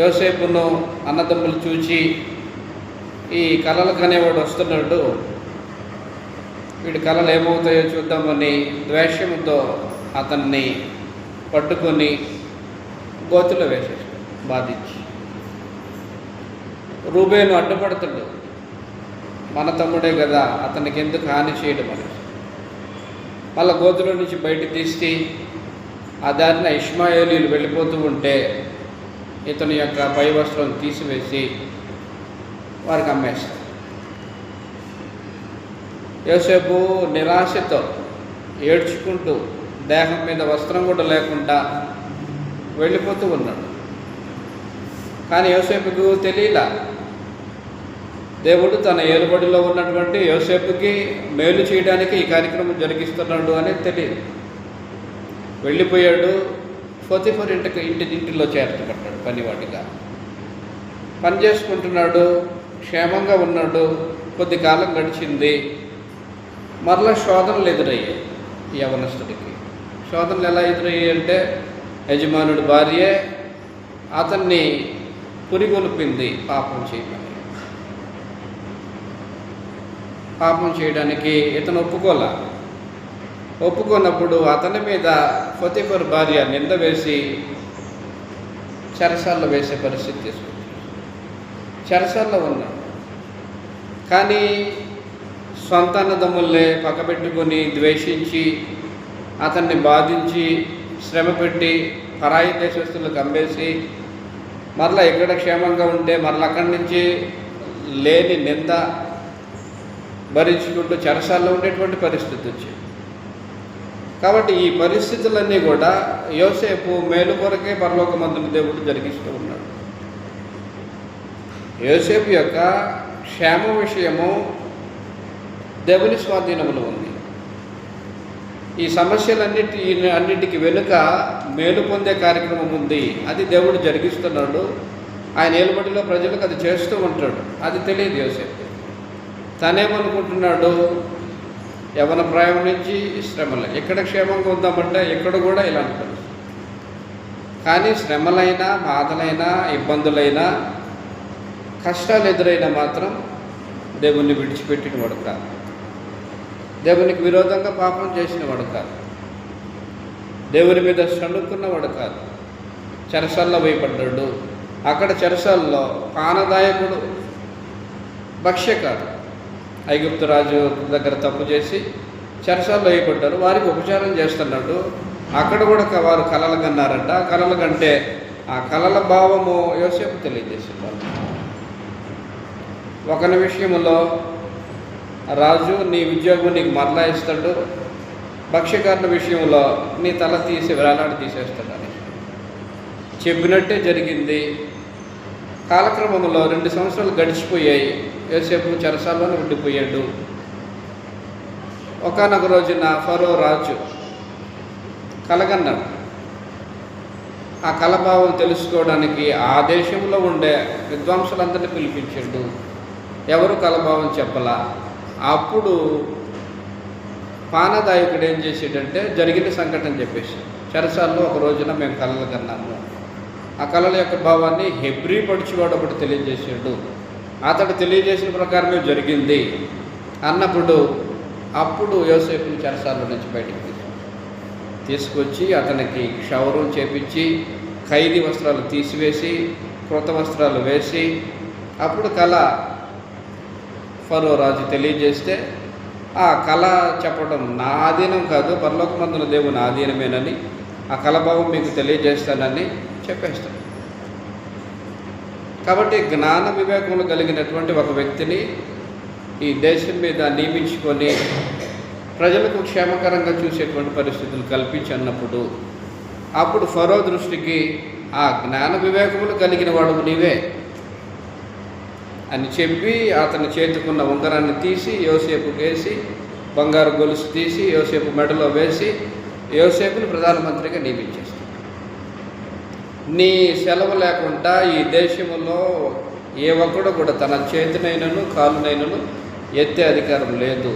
యోసేపును అన్నదమ్ములు చూచి, ఈ కలలు కనేవాడు వస్తున్నాడు, వీడి కళలు ఏమవుతాయో చూద్దామని ద్వేషంతో అతన్ని పట్టుకొని గోతులో వేసేసాడు, బాధించి. రూబేను అడ్డుపడతాడు, మన తమ్ముడే కదా, అతనికి ఎందుకు హాని చేయడం అని. మళ్ళీ గోతులో నుంచి బయట తీసి ఆ దారిన ఇష్మాయేలీలు వెళ్ళిపోతూ ఉంటే ఇతని యొక్క పై వస్త్రం తీసివేసి వారికి అమ్మేస్తారు. యోసేపు నిరాశతో ఏడ్చుకుంటూ దేహం మీద వస్త్రం కూడా లేకుండా వెళ్ళిపోతూ ఉన్నాడు. కానీ యోసేపుకు తెలియలా, దేవుడు తన ఏలుబడిలో ఉన్నటువంటి యోసేపుకి మేలు చేయడానికి ఈ కార్యక్రమం జరిగిస్తున్నాడు అనేది తెలియదు. వెళ్ళిపోయాడు. పోతీఫర్ ఇంటిలో చేర్చబడ్డాడు పనివాడిగా. పని చేసుకుంటున్నాడు, క్షేమంగా ఉన్నాడు. కొద్ది కాలం గడిచింది. మరలా శోధనలు ఎదురయ్యాయి యవనస్తుడికి. శోధనలు ఎలా ఎదురయ్యాయి అంటే, యజమానుడి భార్యే అతన్ని పురిగొల్పింది పాపం చేయమని. పాపం చేయడానికి ఇతను ఒప్పుకున్నప్పుడు అతని మీద పోతీఫర్ భార్య నింద వేసి చెరసాల్లో వేసే పరిస్థితి తీసుకుంది. చెరసాల్లో ఉన్నాడు. కానీ సొంత అన్నదమ్ముల్నే పక్కబెట్టుకొని ద్వేషించి అతన్ని బాధించి శ్రమ పెట్టి పరాయి దేశస్తులకు అమ్మేసి మరలా ఎక్కడ క్షేమంగా ఉంటే మరలా అక్కడి నుంచి లేని నింద భరించుకుంటూ చెరసాల్లో ఉండేటువంటి పరిస్థితి వచ్చింది. కాబట్టి ఈ పరిస్థితులన్నీ కూడా యోసేపు మేలు కొరకే పరలోకమందున దేవుడు జరిగిస్తూ ఉన్నాడు. యోసేపు యొక్క క్షేమ విషయము దేవుని స్వాధీనములో ఉంది. ఈ సమస్యలన్నిటికి వెనుక మేలు పొందే కార్యక్రమం ఉంది. అది దేవుడు జరిగిస్తున్నాడు. ఆయన ఏలుబడిలో ప్రజలకు అది చేస్తూ ఉంటాడు. అది తెలియదు యోసేపు. తనేమనుకుంటున్నాడు, యవన ప్రాయం నుంచి శ్రమలే, ఎక్కడ క్షేమంగా ఉందామంటే ఎక్కడ కూడా ఇలాంటి పరిస్థితి. కానీ శ్రమలైనా, బాధలైనా, ఇబ్బందులైనా, కష్టాలు ఎదురైనా మాత్రం దేవుణ్ణి విడిచిపెట్టిన వాడు కాదు. దేవునికి విరోధంగా పాపం చేసిన వాడు కాదు. దేవుని మీద సణుక్కున్నవాడు కాదు. చెరసాల్లో వేయబడ్డాడు. అక్కడ చెరసాల్లో పానదాయకుడు, భక్ష్యకారు. ఐగుప్తు రాజు దగ్గర తప్పు చేసి చెరసాల్లో వేయబడ్డారు. వారికి ఉపచారం చేస్తున్నాడు. అక్కడ కూడా వారు కలలు కన్నారంట. కలలు కంటే ఆ కలల భావము యోసేపు తెలియజేసేవారు. ఒకని విషయంలో రాజు నీ ఉద్యోగం నీకు మరలా ఇస్తాడు, భక్ష్యకారుల విషయంలో నీ తల తీసి వేలాడి తీసేస్తాడని చెప్పినట్టే జరిగింది. కాలక్రమంలో 2 సంవత్సరాలు గడిచిపోయాయి. యోసేపు చెరసాల్లోనే ఉండిపోయాడు. ఒకానొక రోజున ఫరో రాజు కలగన్నాడు. ఆ కలభావం తెలుసుకోవడానికి ఆ దేశంలో ఉండే విద్వాంసులందరినీ పిలిపించాడు. ఎవరు కలభావం చెప్పలా. అప్పుడు పానదాయకుడు ఏం చేసాడంటే జరిగిన సంఘటన చెప్పేసి, చెరసాల్లో ఒక రోజున మేము కలలు కన్నాము. ఆ కళల యొక్క భావాన్ని హెబ్రీ పడుచువాడు ఒకటి తెలియజేసాడు. అతడు తెలియజేసిన ప్రకారమే జరిగింది అన్నప్పుడు అప్పుడు యోసేపుని చెరసాల నుంచి బయటికి తీసుకొచ్చి అతనికి క్షౌరం చేపించి ఖైదీ వస్త్రాలు తీసివేసి కృత వస్త్రాలు వేసి అప్పుడు కళ ఫరో రాజు తెలియజేస్తే ఆ కళ చెప్పడం నా ఆధీనం కాదు, పరలోకమందున దేవుని ఆధీనమేనని, ఆ కళభావం మీకు తెలియజేస్తానని చెప్పేస్తాడు. కాబట్టి జ్ఞాన వివేకములు కలిగినటువంటి ఒక వ్యక్తిని ఈ దేశం మీద నియమించుకొని ప్రజలకు క్షేమకరంగా చూసేటువంటి పరిస్థితులు కల్పించన్నప్పుడు అప్పుడు ఫరో దృష్టికి ఆ జ్ఞాన వివేకములు కలిగిన వాడు నీవే అని చెప్పి అతని చేతుకున్న ఉంగరాన్ని తీసి యోసేపుకి వేసి బంగారు గొలుసు తీసి యోసేపు మెడలో వేసి యోసేపుని ప్రధానమంత్రిగా నియమించేస్తాడు. నీ సెలవు లేకుండా ఈ దేశంలో ఏ ఒక్కడు కూడా తన చేతినైనను కాలునైనను ఎత్తే అధికారం లేదు.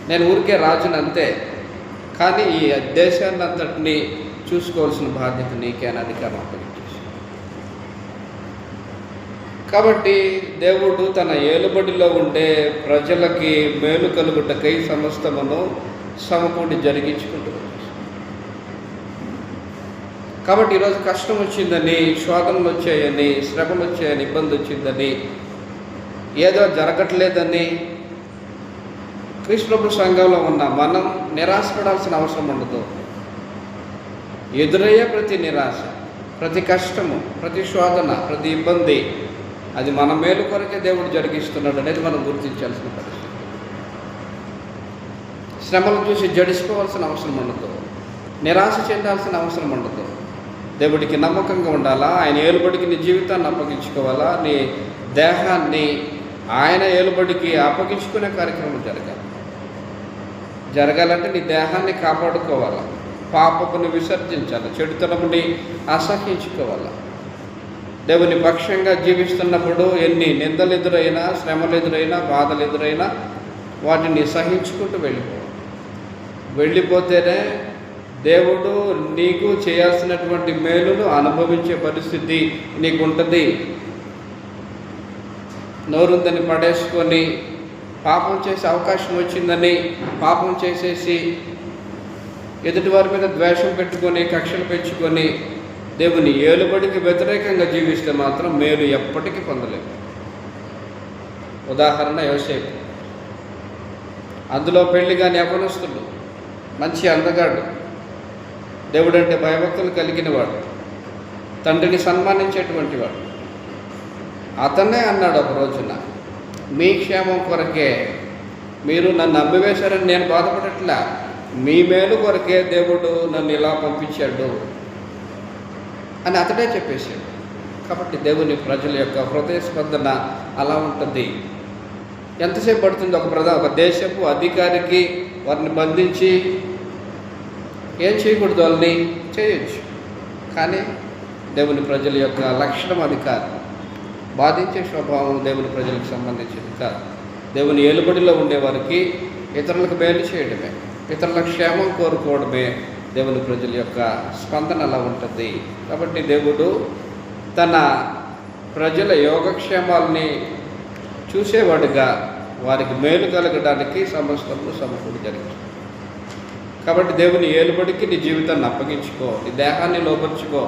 నేను ఊరికే రాజుని అంతే, కానీ ఈ దేశాన్ని అంతటినీ చూసుకోవాల్సిన బాధ్యత నీకే అని అధికారం అప్పగించేసి. కాబట్టి దేవుడు తన ఏలుబడిలో ఉండే ప్రజలకి మేలు కలుగుటకై సమస్తమును సమకూడి జరిగించుకుంటూ. కాబట్టి ఈరోజు కష్టం వచ్చిందని, శోధనలు వచ్చాయని, శ్రమలు వచ్చాయని, ఇబ్బంది వచ్చిందని, ఏదో జరగట్లేదని క్రీస్తు ప్రభు సంఘంలో ఉన్న మనం నిరాశపడాల్సిన అవసరం ఉండదు. ఎదురయ్యే ప్రతి నిరాశ, ప్రతి కష్టము, ప్రతి శోధన, ప్రతి ఇబ్బంది అది మన మేలు కొరకే దేవుడు జరిగిస్తున్నాడు అనేది మనం గుర్తించాల్సిన పరిస్థితి. శ్రమలు చూసి జడిసిపోవాల్సిన అవసరం ఉండదు, నిరాశ చెందాల్సిన అవసరం ఉండదు. దేవుడికి నమ్మకంగా ఉండాలా, ఆయన ఏలుబడికి నీ జీవితాన్ని అప్పగించుకోవాలా, నీ దేహాన్ని ఆయన ఏలుబడికి అప్పగించుకునే కార్యక్రమం జరగాలంటే నీ దేహాన్ని కాపాడుకోవాలా, పాపముని విసర్జించాలి, చెడుతనముని అసహించుకోవాలా. దేవుని పక్షంగా జీవిస్తున్నప్పుడు ఎన్ని నిందలు ఎదురైనా, శ్రమలు ఎదురైనా, బాధలు ఎదురైనా వాటిని సహించుకుంటూ వెళ్ళిపోతేనే దేవుడు నీకు చేయాల్సినటువంటి మేలును అనుభవించే పరిస్థితి నీకు ఉంటుంది. నోరుందని పడేసుకొని పాపం చేసే అవకాశం వచ్చిందని పాపం చేసేసి ఎదుటివారి మీద ద్వేషం పెట్టుకొని, కక్షలు పెంచుకొని దేవుని ఏలుబడికి వ్యతిరేకంగా జీవిస్తే మాత్రం మేలు ఎప్పటికీ పొందలేము. ఉదాహరణ యోసేపు. అందులో పెళ్లి కాని యవ్వనస్తుడు, మంచి అందగాడు, దేవుడంటే భయభక్తులు కలిగిన వాడు, తండ్రిని సన్మానించేటువంటి వాడు. అతన్నే అన్నాడు ఒక రోజున, మీ క్షేమం కొరకే మీరు నన్ను అమ్మివేశారని నేను బాధపడట్లా, మీ మేలు కొరకే దేవుడు నన్ను ఇలా పంపించాడు అని అతడే చెప్పేశాడు. కాబట్టి దేవుని ప్రజల యొక్క హృదయ స్పందన అలా ఉంటుంది. ఎంతసేపు పడుతుంది ఒక దేశపు అధికారికి వారిని బంధించి ఏం చేయకూడదు, వాళ్ళని చేయొచ్చు. కానీ దేవుని ప్రజల యొక్క లక్షణం అది కాదు. బాధించే స్వభావం దేవుని ప్రజలకు సంబంధించింది కాదు. దేవుని ఏలుబడిలో ఉండేవారికి ఇతరులకు మేలు చేయడమే, ఇతరుల క్షేమం కోరుకోవడమే దేవుని ప్రజల యొక్క స్పందన అలా ఉంటుంది. కాబట్టి దేవుడు తన ప్రజల యోగక్షేమాలని చూసేవాడుగా వారికి మేలు కలగడానికి సమస్తము సమకూడి జరిగింది. కాబట్టి దేవుని ఏలుబడికి నీ జీవితాన్ని అప్పగించుకో, నీ దేహాన్ని లోపరుచుకో.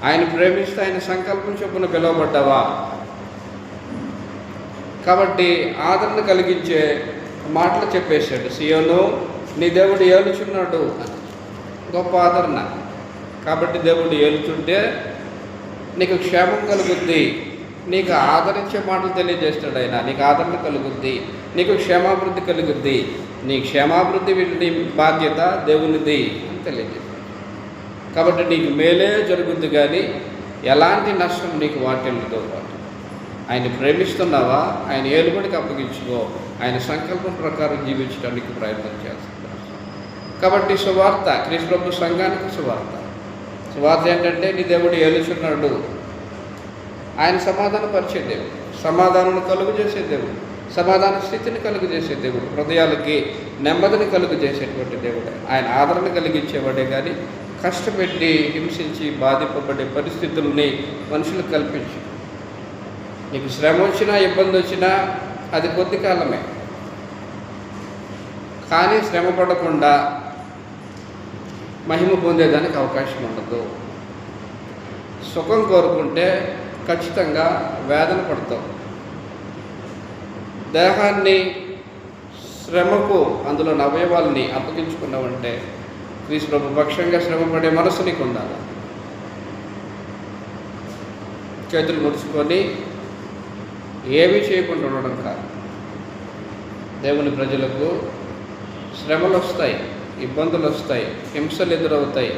ఆయన ప్రేమిస్తే ఆయన సంకల్పం చొప్పున పిలువబడ్డావా? కాబట్టి ఆదరణ కలిగించే మాటలు చెప్పేశాడు. సియోను, నీ దేవుడు ఏలుచున్నాడు అని. గొప్ప ఆదరణ. కాబట్టి దేవుడు ఏలుచుంటే నీకు క్షేమం కలుగుద్ది, నీకు ఆదరించే మాటలు తెలియజేస్తాడు ఆయన. నీకు ఆదరణ కలుగుద్ది, నీకు క్షేమాభివృద్ధి కలుగుద్ది. నీ క్షేమాభివృద్ధి నీ బాధ్యత దేవునిది అని తెలియజేస్తాడు. కాబట్టి నీకు మేలే జరుగుద్ది, కానీ ఎలాంటి నష్టం నీకు వాటిల్లుతో పాటు. ఆయన ప్రేమిస్తున్నావా? ఆయన ఏలుబడికి అప్పగించుకో, ఆయన సంకల్పం ప్రకారం జీవించడానికి ప్రయత్నం చేస్తున్నాడు. కాబట్టి సువార్త, క్రీస్తు ప్రభు సంఘానికి సువార్త ఏంటంటే నీ దేవుడు ఏలుచున్నాడు. ఆయన సమాధానపరిచే దేవుడు, సమాధానం కలుగు చేసే దేవుడు, సమాధాన స్థితిని కలుగు చేసే దేవుడు, హృదయాలకి నెమ్మదిని కలుగు చేసేటువంటి దేవుడు. ఆయన ఆదరణ కలిగించేవాడే కానీ కష్టపెట్టి హింసించి బాధింపబడే పరిస్థితుల్ని మనుషులకు కల్పించు. నీకు శ్రమ వచ్చినా, ఇబ్బంది వచ్చినా అది కొద్ది కాలమే. కానీ శ్రమ పడకుండా మహిమ పొందేదానికి అవకాశం ఉండదు. సుఖం కోరుకుంటే ఖచ్చితంగా వేదన పడతావు. దేహాన్ని శ్రమకు, అందులో అవయవాల్ని అప్పగించుకున్నావంటే క్రీస్తు ప్రభు పక్షంగా శ్రమపడే మనసు నీకు ఉండాలి. చేతులు ముడుచుకొని ఏమీ చేయకుండా ఉండడం కాదు. దేవుని ప్రజలకు శ్రమలు వస్తాయి, ఇబ్బందులు వస్తాయి, హింసలు ఎదురవుతాయి,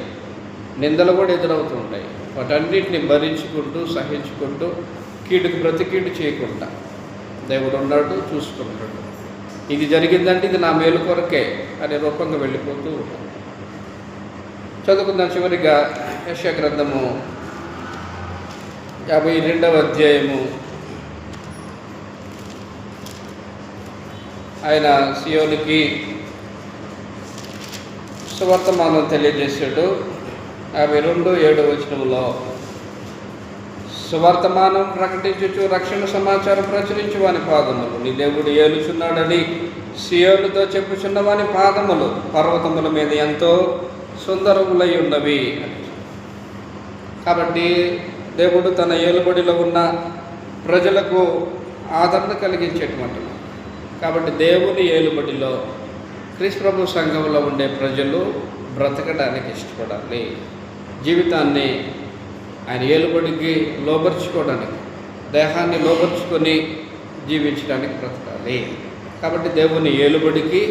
నిందలు కూడా ఎదురవుతూ ఉంటాయి. వాటన్నిటిని భరించుకుంటూ, సహించుకుంటూ, కీడుకు ప్రతి కీడు చేయకుండా దేవుడు ఉన్నాడు, చూసుకుంటాడు. ఇది జరిగిందంటే ఇది నా మేలు కొరకే అనే రూపంగా వెళ్ళిపోతూ ఉంటాడు. చదువుకుందాం చివరిగా యెషయా గ్రంథము 52వ అధ్యాయము ఆయన సియోనుకి సువర్తమానం తెలియజేశాడు. 52:7 సువర్తమానం ప్రకటించుచు రక్షణ సమాచారం ప్రచురించు వాని పాదములు నీ దేవుడు ఏలుచున్నాడని సియోనుతో చెప్పుచున్న వాని పాదములు పర్వతముల మీద ఎంతో సుందరములై ఉన్నవి. కాబట్టి దేవుడు తన ఏలుబడిలో ఉన్న ప్రజలకు ఆదరణ కలిగించేటువంటి, కాబట్టి దేవుని ఏలుబడిలో క్రీస్తు ప్రభు సంఘంలో ఉండే ప్రజలు బ్రతకడానికి ఇష్టపడాలి. జీవితాన్ని ఆయన ఏలుబడికి లోబర్చుకోవడానికి, దేహాన్ని లోబర్చుకొని జీవించడానికి బ్రతకాలి. కాబట్టి దేవుని ఏలుబడికి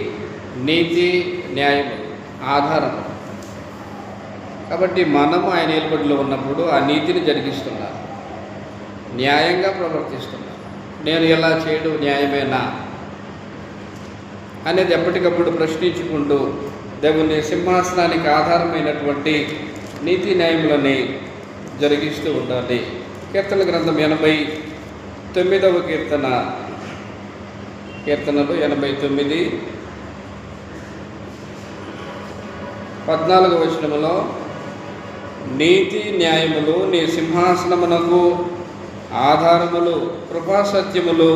నీతి న్యాయం ఆధారం. కాబట్టి మనము ఆయన ఏలుబడిలో ఉన్నప్పుడు ఆ నీతిని జరిగిస్తున్నారు, న్యాయంగా ప్రవర్తిస్తున్నారు. నేను ఎలా చేయడం న్యాయమేనా అనేది ఎప్పటికప్పుడు ప్రశ్నించుకుంటూ దేవుని సింహాసనానికి ఆధారమైనటువంటి నీతి న్యాయములని జరిగిస్తూ ఉండాలి. కీర్తన గ్రంథం 89వ కీర్తనలు 89, 14 నీతి న్యాయములు నీ సింహాసనమునకు ఆధారములు, కృపాసత్యములు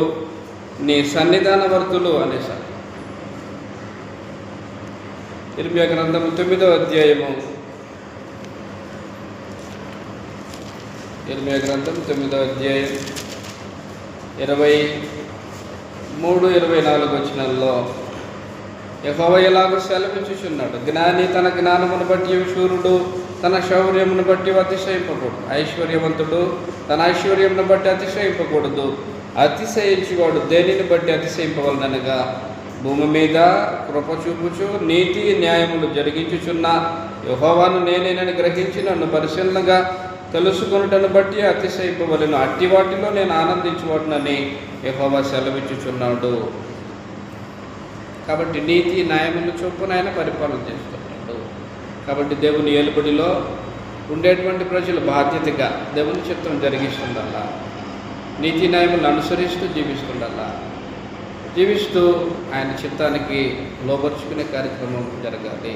నీ సన్నిధానవర్తులు అనేసారు. ఇర్మియా గ్రంథం 9వ అధ్యాయము, ఇర్మియా గ్రంథం 9వ అధ్యాయం 23-24 యెహోవా ఇలాగ సెలవిచ్చుచున్నాడు, జ్ఞాని తన జ్ఞానమును బట్టి శూరుడు తన శౌర్యమును బట్టి అతిశయింపకూడదు, ఐశ్వర్యవంతుడు తన ఐశ్వర్యమును బట్టి అతిశయింపకూడదు. అతిశయించువాడు దేనిని బట్టి అతిశయింపవలనగా భూమి మీద కృప చూపుచు నీతి న్యాయములు జరిగించుచున్న యెహోవాను నేనేనని గ్రహించి నన్ను పరిశీలనగా తెలుసుకొనుటను బట్టి అతిశయింపవలెను. అట్టి వాటిలో నేను ఆనందించువాడునని యెహోవా సెలవిచ్చుచున్నాడు. కాబట్టి నీతి న్యాయములు చొప్పున ఆయన పరిపాలన చేస్తున్నాడు. కాబట్టి దేవుని ఏలుబడిలో ఉండేటువంటి ప్రజలు బాధ్యతగా దేవుని చిత్తం జరిగిస్తుండల్లా, నీతి న్యాయములను అనుసరిస్తూ జీవిస్తూ ఆయన చిత్తానికి లోపరుచుకునే కార్యక్రమం జరగాలి.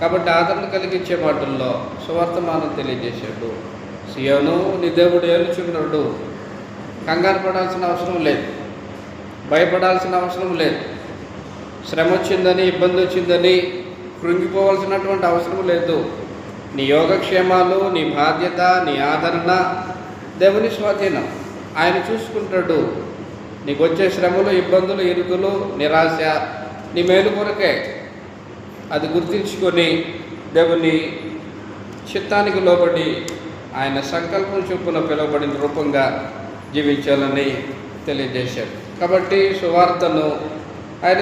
కాబట్టి ఆదరణ కలిగించే మాటల్లో సువర్తమానం తెలియజేశాడు. సియోను నీ దేవుడు ఏలుచున్నాడు, కంగారు పడాల్సిన అవసరం లేదు, భయపడాల్సిన అవసరం లేదు, శ్రమ వచ్చిందని ఇబ్బంది వచ్చిందని కృంగిపోవాల్సినటువంటి అవసరం లేదు. నీ యోగక్షేమాలు, నీ బాధ్యత, నీ ఆదరణ దేవుని స్వాధీనం. ఆయన చూసుకుంటాడు. నీకు వచ్చే శ్రమలు, ఇబ్బందులు, ఇరుకులు, నిరాశ నీ మేలు కొరకే. అది గుర్తించుకొని దేవుని చిత్తానికి లోబడి ఆయన సంకల్పం చొప్పున పిలువబడిన రూపంగా జీవించాలని తెలియజేశాడు. కాబట్టి సువార్తను ఆయన